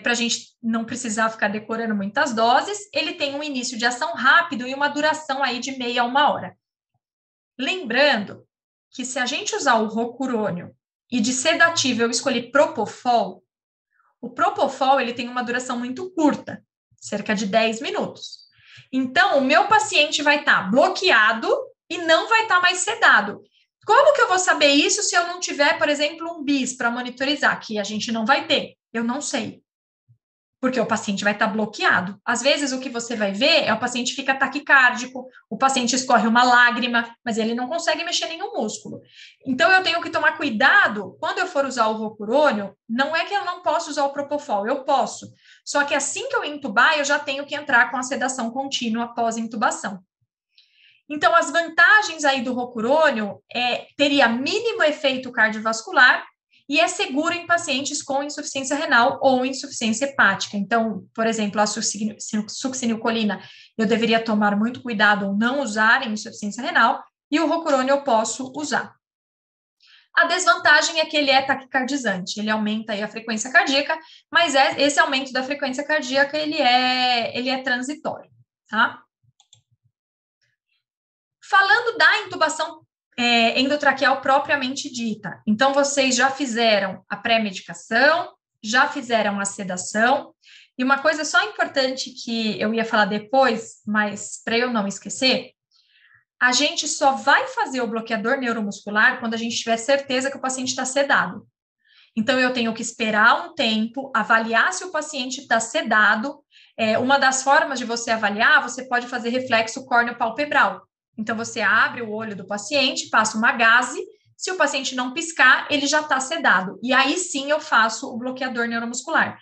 para a gente não precisar ficar decorando muitas doses. Ele tem um início de ação rápido e uma duração aí de meia a 1 hora. Lembrando que se a gente usar o rocurônio e de sedativo eu escolhi Propofol, o Propofol ele tem uma duração muito curta, cerca de 10 minutos. Então, o meu paciente vai estar bloqueado e não vai estar mais sedado. Como que eu vou saber isso se eu não tiver, por exemplo, um BIS para monitorizar, que a gente não vai ter? Eu não sei. Porque o paciente vai estar bloqueado. Às vezes, o que você vai ver é o paciente fica taquicárdico, o paciente escorre uma lágrima, mas ele não consegue mexer nenhum músculo. Então, eu tenho que tomar cuidado, quando eu for usar o rocurônio, não é que eu não posso usar o Propofol, eu posso. Só que assim que eu intubar, eu já tenho que entrar com a sedação contínua após intubação. Então, as vantagens aí do rocurônio teria mínimo efeito cardiovascular e é seguro em pacientes com insuficiência renal ou insuficiência hepática. Então, por exemplo, a succinilcolina eu deveria tomar muito cuidado ou não usar em insuficiência renal, e o rocurônio eu posso usar. A desvantagem é que ele é taquicardizante, ele aumenta aí a frequência cardíaca, mas esse aumento da frequência cardíaca, ele é transitório, tá? Falando da intubação endotraqueal propriamente dita, então vocês já fizeram a pré-medicação, já fizeram a sedação, e uma coisa só importante que eu ia falar depois, mas para eu não esquecer, a gente só vai fazer o bloqueador neuromuscular quando a gente tiver certeza que o paciente está sedado. Então, eu tenho que esperar um tempo, avaliar se o paciente está sedado. Uma das formas de você avaliar, você pode fazer reflexo córneo-palpebral. Então, você abre o olho do paciente, passa uma gaze, se o paciente não piscar, ele já está sedado. E aí sim eu faço o bloqueador neuromuscular.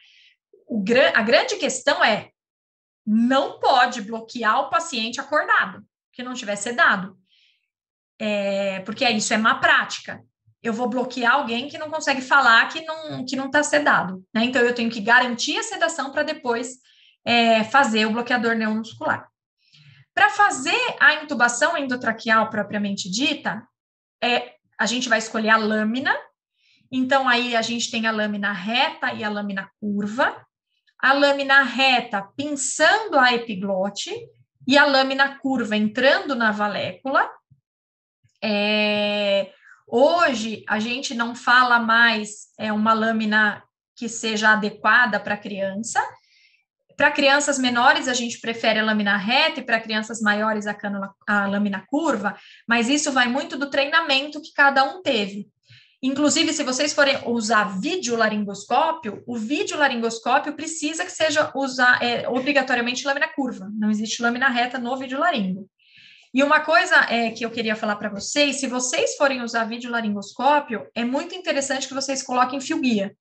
A grande questão é, não pode bloquear o paciente acordado, que não tiver sedado. Porque isso é má prática. Eu vou bloquear alguém que não consegue falar, que não está sedado, né? Então, eu tenho que garantir a sedação para depois fazer o bloqueador neuromuscular. Para fazer a intubação endotraqueal propriamente dita, a gente vai escolher a lâmina. Então, aí a gente tem a lâmina reta e a lâmina curva. A lâmina reta pinçando a epiglote e a lâmina curva entrando na valécula. Hoje, a gente não fala mais uma lâmina que seja adequada para criança. Para crianças menores, a gente prefere a lâmina reta, e para crianças maiores, a lâmina curva, mas isso vai muito do treinamento que cada um teve. Inclusive, se vocês forem usar videolaringoscópio, o videolaringoscópio precisa que seja obrigatoriamente lâmina curva, não existe lâmina reta no videolaringo. E uma coisa que eu queria falar para vocês, se vocês forem usar videolaringoscópio, é muito interessante que vocês coloquem fio guia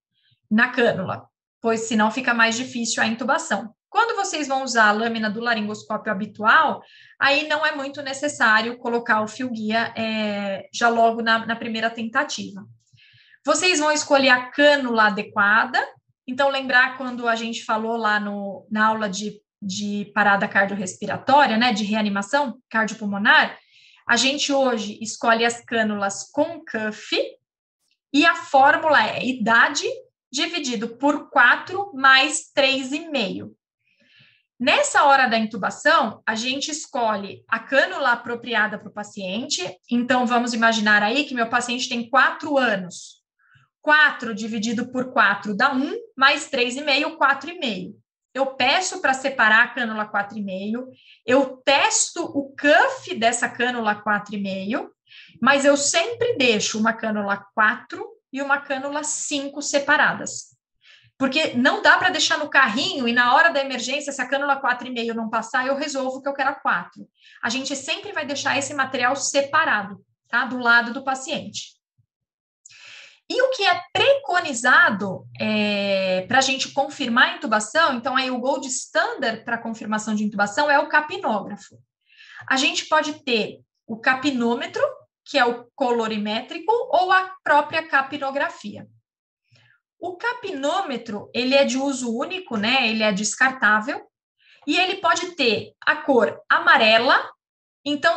na cânula, pois senão fica mais difícil a intubação. Quando vocês vão usar a lâmina do laringoscópio habitual, aí não é muito necessário colocar o fio guia já logo na primeira tentativa. Vocês vão escolher a cânula adequada, então lembrar quando a gente falou lá na aula de parada cardiorrespiratória, né, de reanimação cardiopulmonar, a gente hoje escolhe as cânulas com cuff e a fórmula é idade dividido por 4 mais 3,5. Nessa hora da intubação, a gente escolhe a cânula apropriada para o paciente. Então, vamos imaginar aí que meu paciente tem 4 anos. 4 dividido por 4 dá 1, mais 3,5, 4,5. Eu peço para separar a cânula 4,5, eu testo o cuff dessa cânula 4,5, mas eu sempre deixo uma cânula 4 e uma cânula 5 separadas. Porque não dá para deixar no carrinho e na hora da emergência, se a cânula 4,5 não passar, eu resolvo que eu quero a 4. A gente sempre vai deixar esse material separado, tá? Do lado do paciente. E o que é preconizado para a gente confirmar a intubação, então aí o gold standard para confirmação de intubação é o capnógrafo. A gente pode ter o capnômetro, que é o colorimétrico, ou a própria capnografia. O capnômetro, ele é de uso único, né? Ele é descartável. E ele pode ter a cor amarela. Então,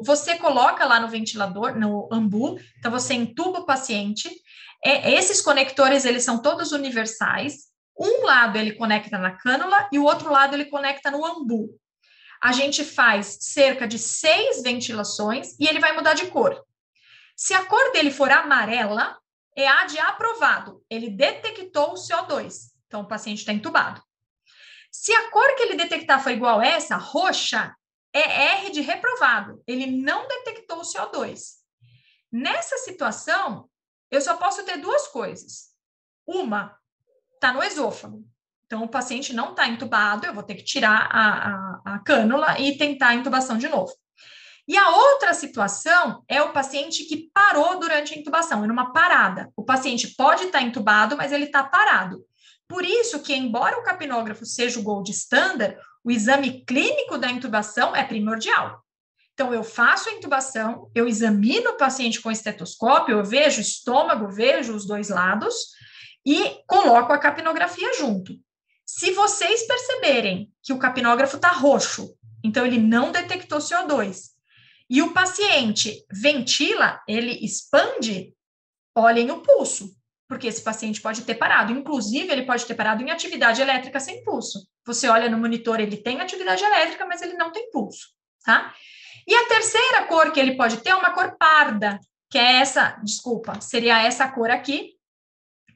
você coloca lá no ventilador, no AMBU, então você entuba o paciente, esses conectores, eles são todos universais, um lado ele conecta na cânula e o outro lado ele conecta no AMBU. A gente faz cerca de 6 ventilações e ele vai mudar de cor. Se a cor dele for amarela, é A de aprovado, ele detectou o CO2, então o paciente está entubado. Se a cor que ele detectar for igual a essa, roxa, é R de reprovado, ele não detectou o CO2. Nessa situação, eu só posso ter duas coisas. Uma, está no esôfago, então o paciente não está entubado, eu vou ter que tirar a cânula e tentar a intubação de novo. E a outra situação é o paciente que parou durante a intubação, é numa parada. O paciente pode estar entubado, mas ele está parado. Por isso que, embora o capnógrafo seja o gold standard, o exame clínico da intubação é primordial. Então, eu faço a intubação, eu examino o paciente com estetoscópio, eu vejo o estômago, vejo os dois lados e coloco a capnografia junto. Se vocês perceberem que o capnógrafo está roxo, então ele não detectou CO2, e o paciente ventila, ele expande, olhem o pulso, porque esse paciente pode ter parado. Inclusive, ele pode ter parado em atividade elétrica sem pulso. Você olha no monitor, ele tem atividade elétrica, mas ele não tem pulso, tá? E a terceira cor que ele pode ter é uma cor parda, que é essa, desculpa, seria essa cor aqui,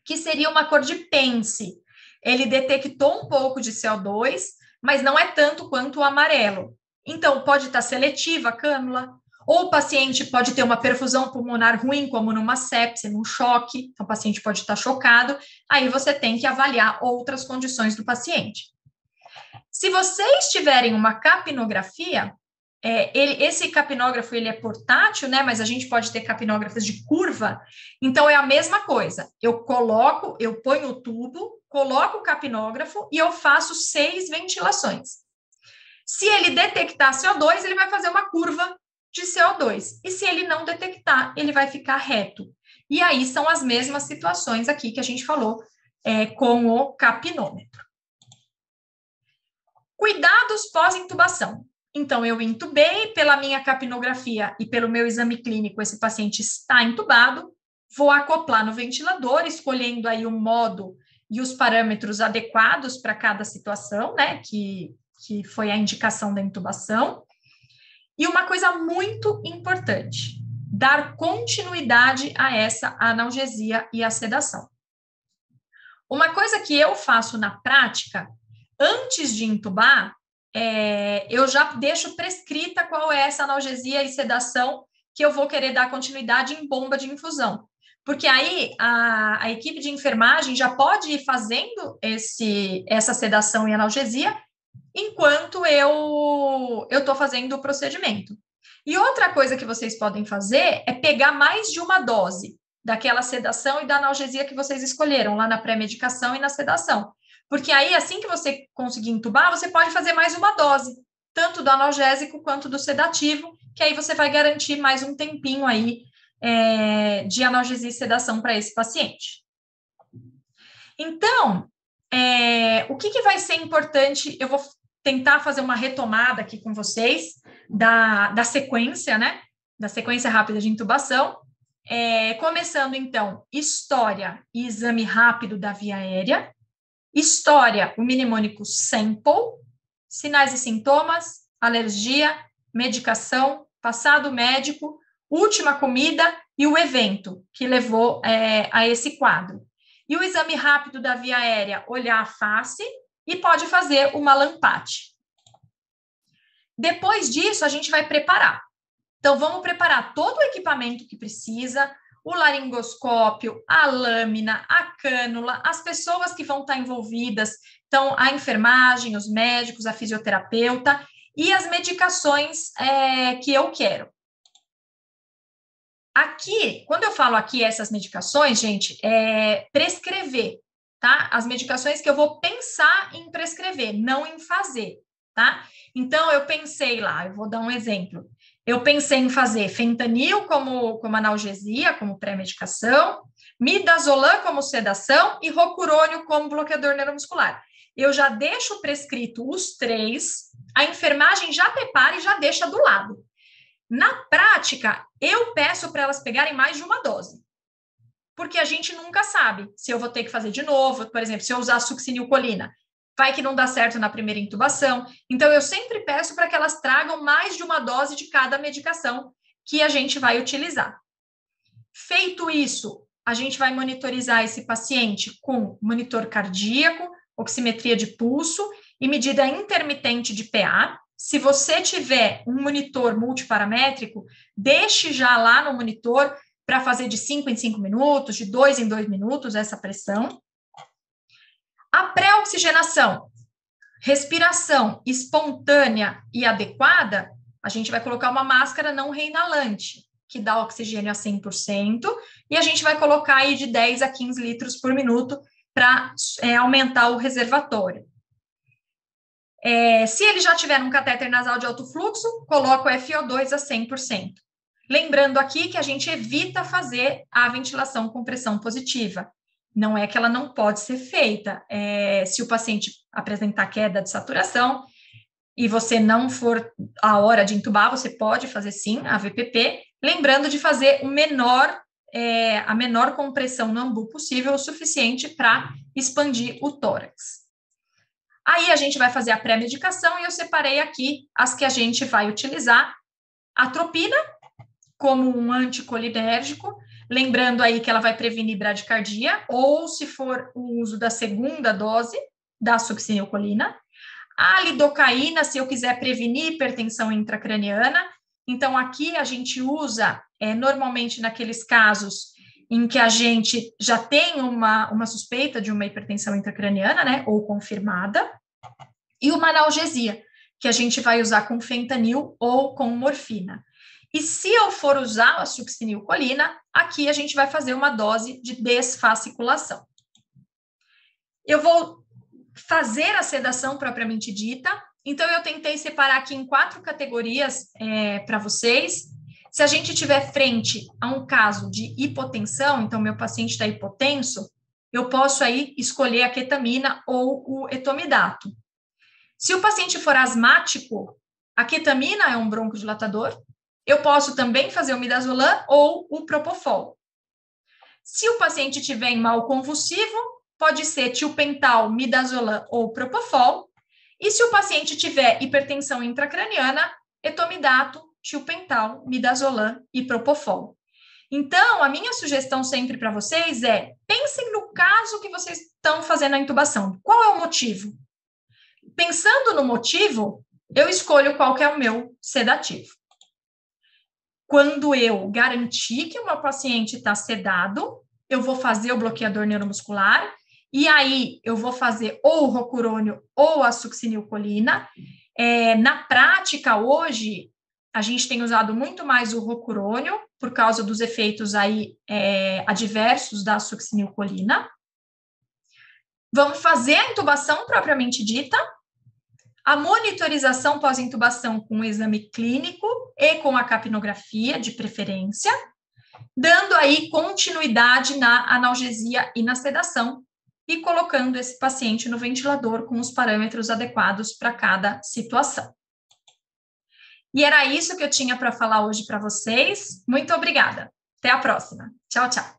que seria uma cor de pence. Ele detectou um pouco de CO2, mas não é tanto quanto o amarelo. Então, pode estar seletiva a cânula, ou o paciente pode ter uma perfusão pulmonar ruim, como numa sepse, num choque, então o paciente pode estar chocado, aí você tem que avaliar outras condições do paciente. Se vocês tiverem uma capnografia, esse capnógrafo ele é portátil, né? Mas a gente pode ter capnógrafos de curva, então é a mesma coisa. Eu ponho o tubo, coloco o capnógrafo e eu faço 6 ventilações. Se ele detectar CO2, ele vai fazer uma curva de CO2. E se ele não detectar, ele vai ficar reto. E aí são as mesmas situações aqui que a gente falou com o capnômetro. Cuidados pós-intubação. Então, eu intubei, pela minha capnografia e pelo meu exame clínico, esse paciente está intubado, vou acoplar no ventilador, escolhendo aí o modo e os parâmetros adequados para cada situação, né, que foi a indicação da intubação. E uma coisa muito importante, dar continuidade a essa analgesia e a sedação. Uma coisa que eu faço na prática, antes de intubar, eu já deixo prescrita qual é essa analgesia e sedação que eu vou querer dar continuidade em bomba de infusão. Porque aí a equipe de enfermagem já pode ir fazendo essa sedação e analgesia enquanto eu estou fazendo o procedimento. E outra coisa que vocês podem fazer é pegar mais de uma dose daquela sedação e da analgesia que vocês escolheram, lá na pré-medicação e na sedação. Porque aí, assim que você conseguir entubar, você pode fazer mais uma dose, tanto do analgésico quanto do sedativo, que aí você vai garantir mais um tempinho aí de analgesia e sedação para esse paciente. Então, o que vai ser importante? Eu vou tentar fazer uma retomada aqui com vocês da sequência, né? Da sequência rápida de intubação. Começando, então, história e exame rápido da via aérea. História, o mnemônico SAMPLE, sinais e sintomas, alergia, medicação, passado médico, última comida e o evento que levou a esse quadro. E o exame rápido da via aérea, olhar a face e pode fazer uma lampate. Depois disso, a gente vai preparar. Então, vamos preparar todo o equipamento que precisa, o laringoscópio, a lâmina, a cânula, as pessoas que vão estar envolvidas, então, a enfermagem, os médicos, a fisioterapeuta e as medicações que eu quero. Aqui, quando eu falo aqui essas medicações, gente, prescrever, tá? As medicações que eu vou pensar em prescrever, não em fazer, tá? Então, eu pensei lá, eu vou dar um exemplo. Eu pensei em fazer fentanil como analgesia, como pré-medicação, midazolam como sedação e rocurônio como bloqueador neuromuscular. eu já deixo prescrito os 3, a enfermagem já prepara e já deixa do lado. Na prática, eu peço para elas pegarem mais de uma dose, porque a gente nunca sabe se eu vou ter que fazer de novo, por exemplo, se eu usar succinilcolina, vai que não dá certo na primeira intubação. Então, eu sempre peço para que elas tragam mais de uma dose de cada medicação que a gente vai utilizar. Feito isso, a gente vai monitorizar esse paciente com monitor cardíaco, oximetria de pulso e medida intermitente de PA. Se você tiver um monitor multiparamétrico, deixe já lá no monitor para fazer de 5 em 5 minutos, de 2 em 2 minutos essa pressão. A pré-oxigenação, respiração espontânea e adequada, a gente vai colocar uma máscara não reinalante, que dá oxigênio a 100%, e a gente vai colocar aí de 10 a 15 litros por minuto para aumentar o reservatório. Se ele já tiver um catéter nasal de alto fluxo, coloca o FO2 a 100%. Lembrando aqui que a gente evita fazer a ventilação com pressão positiva. Não é que ela não pode ser feita. Se o paciente apresentar queda de saturação e você não for a hora de intubar, você pode fazer sim a VPP, lembrando de fazer a menor compressão no ambu possível, o suficiente para expandir o tórax. Aí a gente vai fazer a pré-medicação e eu separei aqui as que a gente vai utilizar. Atropina, como um anticolinérgico, lembrando aí que ela vai prevenir bradicardia, ou se for o uso da segunda dose da succinilcolina. A lidocaína, se eu quiser prevenir hipertensão intracraniana. Então, aqui a gente usa, normalmente naqueles casos em que a gente já tem uma suspeita de uma hipertensão intracraniana, né, ou confirmada, e uma analgesia, que a gente vai usar com fentanil ou com morfina. E se eu for usar a succinilcolina, aqui a gente vai fazer uma dose de desfasciculação. Eu vou fazer a sedação propriamente dita, então eu tentei separar aqui em 4 categorias para vocês. Se a gente tiver frente a um caso de hipotensão, então meu paciente está hipotenso, eu posso aí escolher a ketamina ou o etomidato. Se o paciente for asmático, a ketamina é um broncodilatador, eu posso também fazer o midazolam ou o propofol. Se o paciente tiver em mal convulsivo, pode ser tiopental, midazolam ou propofol. E se o paciente tiver hipertensão intracraniana, etomidato, tiopental, midazolam e propofol. Então, a minha sugestão sempre para vocês é, pensem no caso que vocês estão fazendo a intubação. Qual é o motivo? Pensando no motivo, eu escolho qual que é o meu sedativo. Quando eu garantir que o meu paciente está sedado, eu vou fazer o bloqueador neuromuscular, e aí eu vou fazer ou o rocurônio ou a succinilcolina. Na prática, hoje, a gente tem usado muito mais o rocurônio, por causa dos efeitos aí adversos da succinilcolina. Vamos fazer a intubação propriamente dita, a monitorização pós-intubação com o exame clínico e com a capnografia, de preferência, dando aí continuidade na analgesia e na sedação, e colocando esse paciente no ventilador com os parâmetros adequados para cada situação. E era isso que eu tinha para falar hoje para vocês. Muito obrigada. Até a próxima. Tchau, tchau.